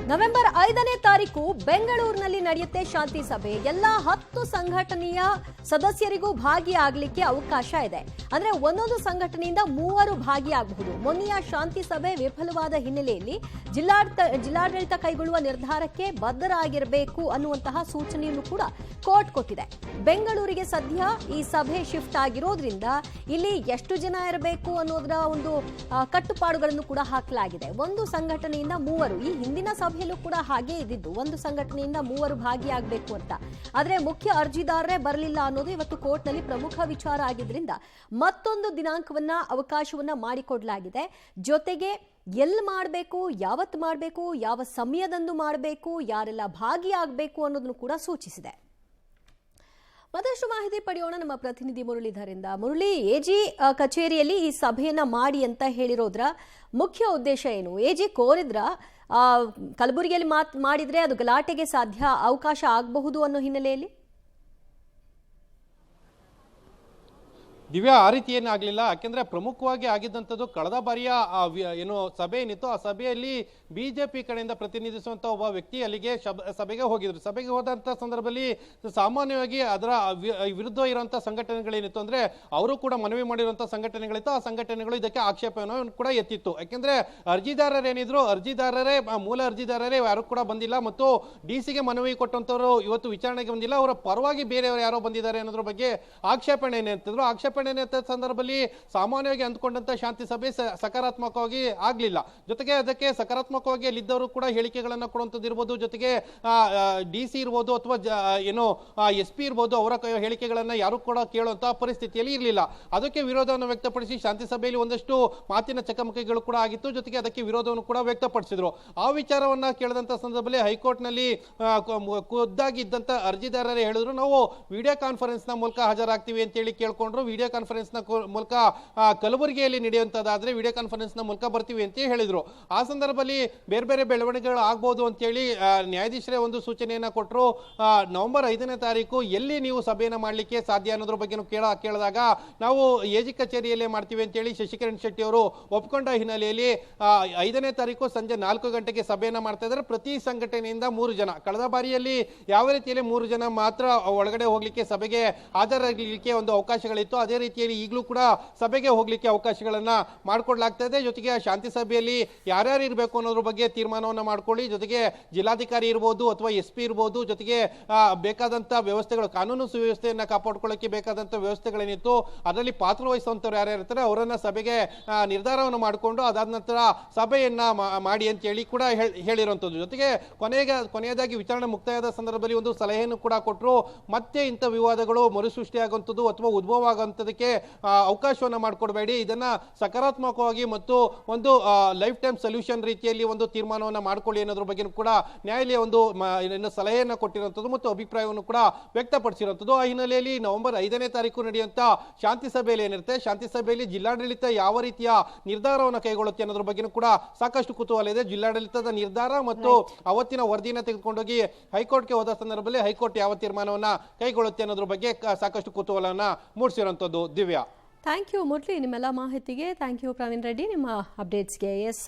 November 5ನೇ ತಾರೀಕು ಬೆಂಗಳೂರಿನಲ್ಲಿ ನಡೆಯುತ್ತೆ ಶಾಂತಿ ಸಭೆ. ಎಲ್ಲ 10 ಸಂಘಟನೆಯ ಸದಸ್ಯರಿಗೂ ಭಾಗಿಯಾಗಲಿಕ್ಕೆ ಅವಕಾಶ ಇದೆ. ಅಂದ್ರೆ ಒಂದೊಂದು ಸಂಘಟನೆಯಿಂದ 3 ಭಾಗಿಯಾಗಬಹುದು. ಮೊನ್ನೆಯ ಶಾಂತಿ ಸಭೆ ವಿಫಲವಾದ ಹಿನ್ನೆಲೆಯಲ್ಲಿ ಜಿಲ್ಲಾಡಳಿತ ಕೈಗೊಳ್ಳುವ ನಿರ್ಧಾರಕ್ಕೆ ಬದ್ಧರಾಗಿರಬೇಕು ಅನ್ನುವಂತಹ ಸೂಚನೆಯನ್ನು ಕೂಡ ಕೋರ್ಟ್ ಕೊಟ್ಟಿದೆ. ಬೆಂಗಳೂರಿಗೆ ಸದ್ಯ ಈ ಸಭೆ ಶಿಫ್ಟ್ ಆಗಿರೋದ್ರಿಂದ ಇಲ್ಲಿ ಎಷ್ಟು ಜನ ಇರಬೇಕು ಅನ್ನೋದರ ಒಂದು ಕಟ್ಟುಪಾಡುಗಳನ್ನು ಕೂಡ ಹಾಕಲಾಗಿದೆ. ಒಂದು ಸಂಘಟನೆಯಿಂದ 3, ಈ ಹಿಂದಿನ ಸಭೆಯಲ್ಲೂ ಕೂಡ ಹಾಗೆ ಇದ್ದಿದ್ದು, ಒಂದು ಸಂಘಟನೆಯಿಂದ 3 ಭಾಗಿಯಾಗಬೇಕು ಅಂತ. ಆದ್ರೆ ಮುಖ್ಯ ಅರ್ಜಿದಾರರೇ ಬರಲಿಲ್ಲ ಅನ್ನೋದು ಇವತ್ತು ಕೋರ್ಟ್ನಲ್ಲಿ ಪ್ರಮುಖ ವಿಚಾರ ಆಗಿದ್ರಿಂದ ಮತ್ತೊಂದು ದಿನಾಂಕವನ್ನ ಅವಕಾಶವನ್ನ ಮಾಡಿಕೊಡಲಾಗಿದೆ. ಜೊತೆಗೆ ಎಲ್ಲಿ ಮಾಡಬೇಕು, ಯಾವತ್ತು ಮಾಡಬೇಕು, ಯಾವ ಸಮಯದಂದು ಮಾಡಬೇಕು, ಯಾರೆಲ್ಲ ಭಾಗಿಯಾಗಬೇಕು ಅನ್ನೋದನ್ನು ಕೂಡ ಸೂಚಿಸಿದೆ. ಮತ್ತಷ್ಟು ಮಾಹಿತಿ ಪಡೆಯೋಣ ನಮ್ಮ ಪ್ರತಿನಿಧಿ ಮುರಳೀಧರಿಂದ. ಮುರಳಿ, ಎಜಿ ಕಚೇರಿಯಲ್ಲಿ ಈ ಸಭೆಯನ್ನ ಮಾಡಿ ಅಂತ ಹೇಳಿರೋದ್ರ ಮುಖ್ಯ ಉದ್ದೇಶ ಏನು? ಎಜಿ ಕೋರಿದ್ರ ಕಲಬುರಗಿಯಲ್ಲಿ ಮಾಡಿದ್ರೆ ಅದು ಗಲಾಟೆಗೆ ಸಾಧ್ಯ ಅವಕಾಶ ಆಗಬಹುದು ಅನ್ನೋ ಹಿನ್ನೆಲೆಯಲ್ಲಿ? ದಿವ್ಯಾ, ಆ ರೀತಿ ಏನಾಗಲಿಲ್ಲ. ಯಾಕೆಂದ್ರೆ ಪ್ರಮುಖವಾಗಿ ಆಗಿದ್ದಂಥದ್ದು ಕಳೆದ ಬಾರಿಯ ಏನು ಸಭೆ ಏನಿತ್ತು, ಆ ಸಭೆಯಲ್ಲಿ ಬಿಜೆಪಿ ಕಡೆಯಿಂದ ಪ್ರತಿನಿಧಿಸುವಂತ ಒಬ್ಬ ವ್ಯಕ್ತಿ ಅಲ್ಲಿಗೆ ಸಭೆಗೆ ಹೋಗಿದ್ರು. ಸಭೆಗೆ ಹೋದಂತ ಸಂದರ್ಭದಲ್ಲಿ ಸಾಮಾನ್ಯವಾಗಿ ಅದರ ವಿರುದ್ಧ ಇರುವಂತಹ ಸಂಘಟನೆಗಳೇನಿತ್ತು ಅಂದ್ರೆ ಅವರು ಕೂಡ ಮನವಿ ಮಾಡಿರುವಂತಹ ಸಂಘಟನೆಗಳಿತ್ತು. ಆ ಸಂಘಟನೆಗಳು ಇದಕ್ಕೆ ಆಕ್ಷೇಪವನ್ನು ಕೂಡ ಎತ್ತಿತ್ತು. ಯಾಕೆಂದ್ರೆ ಅರ್ಜಿದಾರರೇನಿದ್ರು, ಮೂಲ ಅರ್ಜಿದಾರರೇ ಯಾರು ಕೂಡ ಬಂದಿಲ್ಲ ಮತ್ತು ಡಿಸಿಗೆ ಮನವಿ ಕೊಟ್ಟಂತವರು ಇವತ್ತು ವಿಚಾರಣೆಗೆ ಬಂದಿಲ್ಲ. ಅವರ ಪರವಾಗಿ ಬೇರೆಯವರು ಯಾರೋ ಬಂದಿದ್ದಾರೆ ಅನ್ನೋದ್ರ ಬಗ್ಗೆ ಆಕ್ಷೇಪಣೆ ಎತ್ತಿದ್ರು. ಆಕ್ಷೇಪಣೆ ಸಂದರ್ಭದಲ್ಲಿ ಸಾಮಾನ್ಯವಾಗಿ ಅಂದ್ಕೊಂಡಂತ ಶಾಂತಿ ಸಭೆ ಸಕಾರಾತ್ಮಕವಾಗಿ ಆಗ್ಲಿಲ್ಲ. ಜೊತೆಗೆ ಅದಕ್ಕೆ ಸಕಾರಾತ್ಮಕವಾಗಿ ಅಲ್ಲಿದ್ದವರು ಕೂಡ ಹೇಳಿಕೆಗಳನ್ನ ಕೊಡುವಂತದ್ದು ಇರ್ಬೋದು, ಜೊತೆಗೆ ಡಿಸಿ ಇರ್ಬೋದು ಅಥವಾ ಏನು SP ಇರ್ಬೋದು, ಅವರ ಹೇಳಿಕೆಗಳನ್ನ ಯಾರು ಕೂಡ ಕೇಳುವಂತ ಪರಿಸ್ಥಿತಿಯಲ್ಲಿ ಇರಲಿಲ್ಲ. ಅದಕ್ಕೆ ವಿರೋಧವನ್ನು ವ್ಯಕ್ತಪಡಿಸಿ ಶಾಂತಿ ಸಭೆಯಲ್ಲಿ ಒಂದಷ್ಟು ಮಾತಿನ ಚಕಮಕಿಗಳು ಕೂಡ ಆಗಿತ್ತು. ಜೊತೆಗೆ ಅದಕ್ಕೆ ವಿರೋಧವನ್ನು ಕೂಡ ವ್ಯಕ್ತಪಡಿಸಿದ್ರು. ಆ ವಿಚಾರವನ್ನ ಕೇಳಿದಂತ ಸಂದರ್ಭದಲ್ಲಿ ಹೈಕೋರ್ಟ್ ನಲ್ಲಿ ಖುದ್ದಾಗಿ ಇದ್ದಂತ ಅರ್ಜಿದಾರರೇ ಹೇಳಿದ್ರು, ನಾವು ವಿಡಿಯೋ ಕಾನ್ಫರೆನ್ಸ್ ನ ಮೂಲಕ ಹಾಜರಾಗ್ತೀವಿ ಅಂತ ಹೇಳಿ ಕೇಳ್ಕೊಂಡ್ರು. ವಿಡಿಯೋ ಕಾನ್ಫರೆನ್ಸ್ ನ ಮೂಲಕ ಕಲಬುರಗಿಯಲ್ಲಿ ನಡೆಯುವಂತದ್ದಾದ್ರೆ ವಿಡಿಯೋ ಕಾನ್ಫರೆನ್ಸ್ ನ ಮೂಲಕ ಬರ್ತೀವಿ ಅಂತ ಹೇಳಿದ್ರು. ಆ ಸಂದರ್ಭದಲ್ಲಿ ಬೇರೆ ಬೇರೆ ಬೆಳವಣಿಗೆಗಳು ಆಗ್ಬೋದು ಅಂತ ಹೇಳಿ ನ್ಯಾಯಾಧೀಶರೇ ಒಂದು ಸೂಚನೆಯನ್ನ ಕೊಟ್ಟರು. ನವೆಂಬರ್ 5ನೇ ತಾರೀಕು ಎಲ್ಲಿ ನೀವು ಸಭೆಯನ್ನ ಮಾಡ್ಲಿಕ್ಕೆ ಸಾಧ್ಯ ಅನ್ನೋದ್ರ ಬಗ್ಗೆ ಕೇಳಿದಾಗ ನಾವು ಎಜಿ ಕಚೇರಿಯಲ್ಲೇ ಮಾಡ್ತೀವಿ ಅಂತ ಹೇಳಿ ಶಶಿಕಿರಣ್ ಶೆಟ್ಟಿ ಅವರು ಒಪ್ಕೊಂಡ ಹಿನ್ನೆಲೆಯಲ್ಲಿ 5ನೇ ತಾರೀಕು ಸಂಜೆ 4 ಗಂಟೆಗೆ ಸಭೆಯನ್ನ ಮಾಡ್ತಾ ಇದ್ದಾರೆ. ಪ್ರತಿ ಸಂಘಟನೆಯಿಂದ 3 ಜನ. ಕಳೆದ ಬಾರಿಯಲ್ಲಿ ಯಾವ ರೀತಿಯಲ್ಲಿ 3 ಜನ ಮಾತ್ರ ಒಳಗಡೆ ಹೋಗ್ಲಿಕ್ಕೆ, ಸಭೆಗೆ ಹಾಜರಾಗಲಿಕ್ಕೆ ಒಂದು ಅವಕಾಶಗಳಿತ್ತು, ಅದೇ ರೀತಿಯಲ್ಲಿ ಈಗಲೂ ಕೂಡ ಸಭೆಗೆ ಹೋಗ್ಲಿಕ್ಕೆ ಅವಕಾಶಗಳನ್ನ ಮಾಡಿಕೊಡ್ಲಾಗ್ತಾ ಇದೆ. ಜೊತೆಗೆ ಶಾಂತಿ ಸಭೆಯಲ್ಲಿ ಯಾರ್ಯಾರು ಇರಬೇಕು ಅನ್ನೋದ್ರ ಬಗ್ಗೆ ತೀರ್ಮಾನವನ್ನ ಮಾಡ್ಕೊಳ್ಳಿ. ಜೊತೆಗೆ ಜಿಲ್ಲಾಧಿಕಾರಿ ಇರ್ಬೋದು ಅಥವಾ SP ಇರ್ಬೋದು, ಜೊತೆಗೆ ಬೇಕಾದಂತ ವ್ಯವಸ್ಥೆಗಳು, ಕಾನೂನು ಸುವ್ಯವಸ್ಥೆಯನ್ನ ಕಾಪಾಡ್ಕೊಳ್ಳಕ್ಕೆ ಬೇಕಾದಂತ ವ್ಯವಸ್ಥೆಗಳೇನಿತ್ತು ಅದರಲ್ಲಿ ಪಾತ್ರವಹಿಸುವಂತವ್ರು ಯಾರ್ಯಾರು ಇರ್ತಾರೆ ಅವರನ್ನ ಸಭೆಗೆ ನಿರ್ಧಾರವನ್ನು ಮಾಡಿಕೊಂಡು ಅದಾದ ನಂತರ ಸಭೆಯನ್ನ ಮಾಡಿ ಅಂತ ಹೇಳಿ ಕೂಡ ಹೇಳಿರುವಂತದ್ದು. ಜೊತೆಗೆ ಕೊನೆಯದಾಗಿ ವಿಚಾರಣೆ ಮುಕ್ತಾಯದ ಸಂದರ್ಭದಲ್ಲಿ ಒಂದು ಸಲಹೆಯನ್ನು ಕೂಡ ಕೊಟ್ಟರು. ಮತ್ತೆ ಇಂಥ ವಿವಾದಗಳು ಮರುಸೃಷ್ಟಿಯಾಗುವಂಥದ್ದು ಅಥವಾ ಉದ್ಭವ ಆಗುವಂಥದಕ್ಕೆ ಅವಕಾಶವನ್ನ ಮಾಡಿಕೊಡ್ಬೇಡಿ, ಇದನ್ನ ಸಕಾರಾತ್ಮಕವಾಗಿ ಮತ್ತು ಒಂದು ಲೈಫ್ ಟೈಮ್ ಸೊಲ್ಯೂಷನ್ ರೀತಿಯಲ್ಲಿ ಒಂದು ತೀರ್ಮಾನವನ್ನ ಮಾಡ್ಕೊಳ್ಳಿ ಅನ್ನೋದ್ರ ಬಗ್ಗೆ ಕೂಡ ನ್ಯಾಯಾಲಯ ಒಂದು ಸಲಹೆಯನ್ನ ಕೊಟ್ಟಿರುವಂಥದ್ದು ಮತ್ತು ಅಭಿಪ್ರಾಯವನ್ನು ಕೂಡ ವ್ಯಕ್ತಪಡಿಸಿರುವಂಥದ್ದು. ಆ ಹಿನ್ನೆಲೆಯಲ್ಲಿ ನವೆಂಬರ್ 5ನೇ ತಾರೀಕು ನಡೆಯುವಂತ ಶಾಂತಿ ಸಭೆಯಲ್ಲಿ ಏನಿರುತ್ತೆ, ಶಾಂತಿ ಸಭೆಯಲ್ಲಿ ಜಿಲ್ಲಾಡಳಿತ ಯಾವ ರೀತಿಯ ನಿರ್ಧಾರವನ್ನು ಕೈಗೊಳ್ಳುತ್ತೆ ಅನ್ನೋದ್ರ ಬಗ್ಗೆ ಕೂಡ ಸಾಕಷ್ಟು ಕುತೂಹಲ ಇದೆ. ಜಿಲ್ಲಾಡಳಿತದ ನಿರ್ಧಾರ ಮತ್ತು ಅವತ್ತಿನ ವರದಿಯನ್ನು ತೆಗೆದುಕೊಂಡೋಗಿ ಹೈಕೋರ್ಟ್ಗೆ ಹೋದ ಸಂದರ್ಭದಲ್ಲಿ ಹೈಕೋರ್ಟ್ ಯಾವ ತೀರ್ಮಾನವನ್ನ ಕೈಗೊಳ್ಳುತ್ತೆ ಅನ್ನೋದ್ರ ಬಗ್ಗೆ ಸಾಕಷ್ಟು ಕುತೂಹಲವನ್ನ ಮೂಡಿಸಿರುವಂತದ್ದು. ದಿವ್ಯಾ, ಥ್ಯಾಂಕ್ ಯು ಮುರಳಿ, ನಿಮ್ಮೆಲ್ಲ ಮಾಹಿತಿಗೆ. ಥ್ಯಾಂಕ್ ಯು ಪ್ರವೀಣ್ ರೆಡ್ಡಿ, ನಿಮ್ಮ ಅಪ್ಡೇಟ್ಸ್ಗೆ. ಎಸ್